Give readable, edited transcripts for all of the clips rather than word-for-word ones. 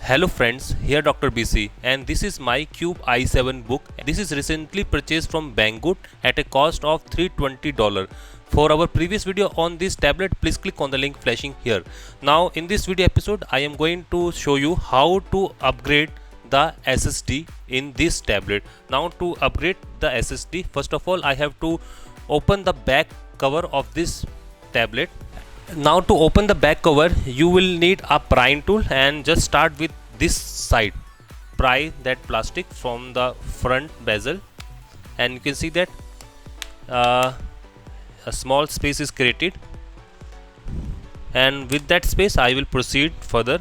Hello friends, here Dr. BC and this is my Cube i7 book. This is recently purchased from Banggood at a cost of $320. For our previous video on this tablet, please click on the link flashing here. Now in this video episode, I am going to show you how to upgrade the SSD in this tablet. Now to upgrade the SSD, first of all I have to open the back cover of this tablet. Now to open the back cover you will need a prying tool and just start with this side. Pry that plastic from the front bezel and you can see that a small space is created, and with that space I will proceed further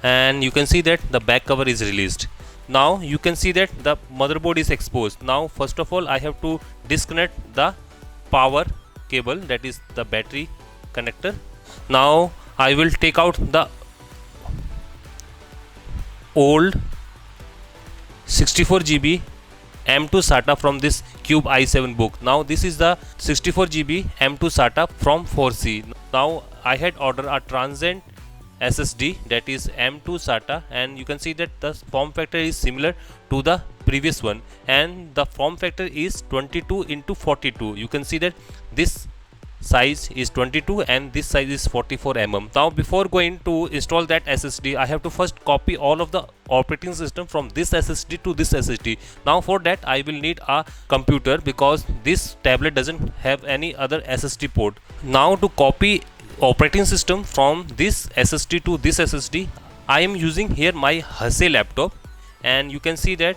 and you can see that the back cover is released. Now you can see that the motherboard is exposed. Now first of all I have to disconnect the power cable, that is the battery connector. Now I will take out the old 64 GB M.2 Sata from this Cube i7 book. Now this is the 64 GB M.2 Sata from 4C. Now I had ordered a transient SSD, that is M.2 Sata, and you can see that the form factor is similar to the previous one and the form factor is 22x42. You can see that this size is 22 and this size is 44 mm. Now before going to install that SSD, I have to first copy all of the operating system from this SSD to this SSD. Now for that I will need a computer because this tablet doesn't have any other SSD port. Now to copy operating system from this SSD to this SSD, I am using here my Hase laptop, and you can see that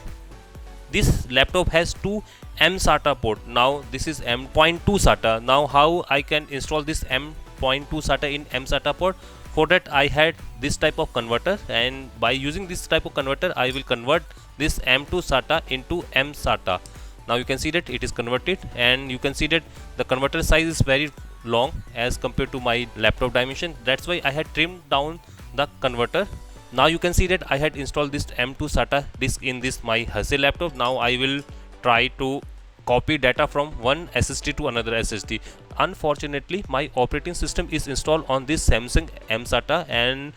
this laptop has two M.2 port. Now this is M.2 Sata. Now how I can install this M.2 Sata in M.2 port? For that I had this type of converter, and by using this type of converter I will convert this M.2 Sata into M.Sata. Now you can see that it is converted, and you can see that the converter size is very long as compared to my laptop dimension. That's why I had trimmed down the converter. Now you can see that I had installed this M.2 Sata disk in this my Hase laptop. Now I will try to copy data from one SSD to another SSD. Unfortunately my operating system is installed on this Samsung M.Sata, and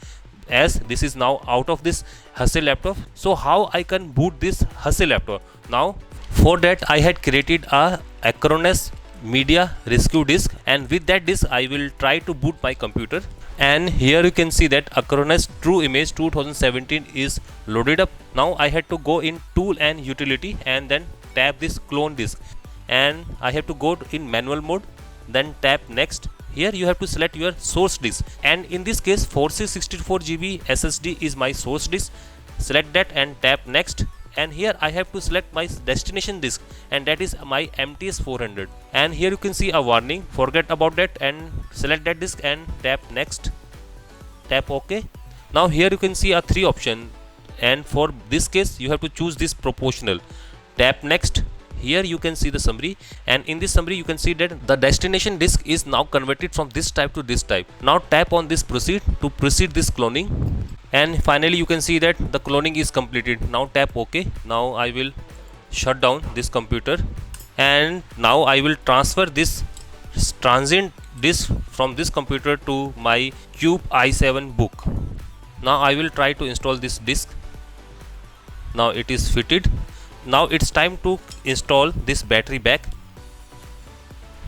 as this is now out of this Hase laptop, so how I can boot this Hase laptop? Now for that I had created a Acronis media rescue disk, and with that disk I will try to boot my computer. And here you can see that Acronis True Image 2017 is loaded up. Now I had to go in tool and utility and then tap this clone disk, and I have to go in manual mode, then tap next. Here you have to select your source disk, and in this case 4C 64 GB SSD is my source disk. Select that and tap next, and here I have to select my destination disk, and that is my MTS 400. And here you can see a warning, forget about that, and select that disk and tap next, tap OK. Now here you can see a 3 option, and for this case you have to choose this proportional. Tap next. Here you can see the summary, and in this summary you can see that the destination disk is now converted from this type to this type. Now tap on this proceed to proceed this cloning, and finally you can see that the cloning is completed. Now tap OK. Now I will shut down this computer, and now I will transfer this transient disk from this computer to my Cube i7 book. Now I will try to install this disk. Now it is fitted. Now it's time to install this battery back.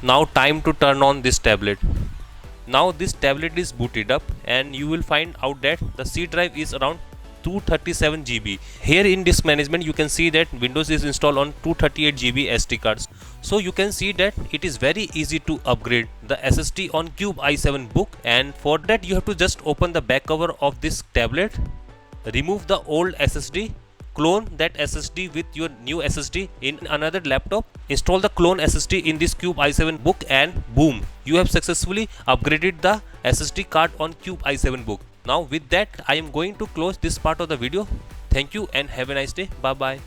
Now time to turn on this tablet. Now this tablet is booted up, and you will find out that the C drive is around 237 GB. Here in disk management you can see that Windows is installed on 238 GB SD cards. So you can see that it is very easy to upgrade the SSD on Cube i7 book, and for that you have to just open the back cover of this tablet, remove the old SSD, clone that SSD with your new SSD in another laptop, install the clone SSD in this Cube i7 book, and boom, you have successfully upgraded the SSD card on Cube i7 book. Now with that I am going to close this part of the video. Thank you and have a nice day. Bye bye.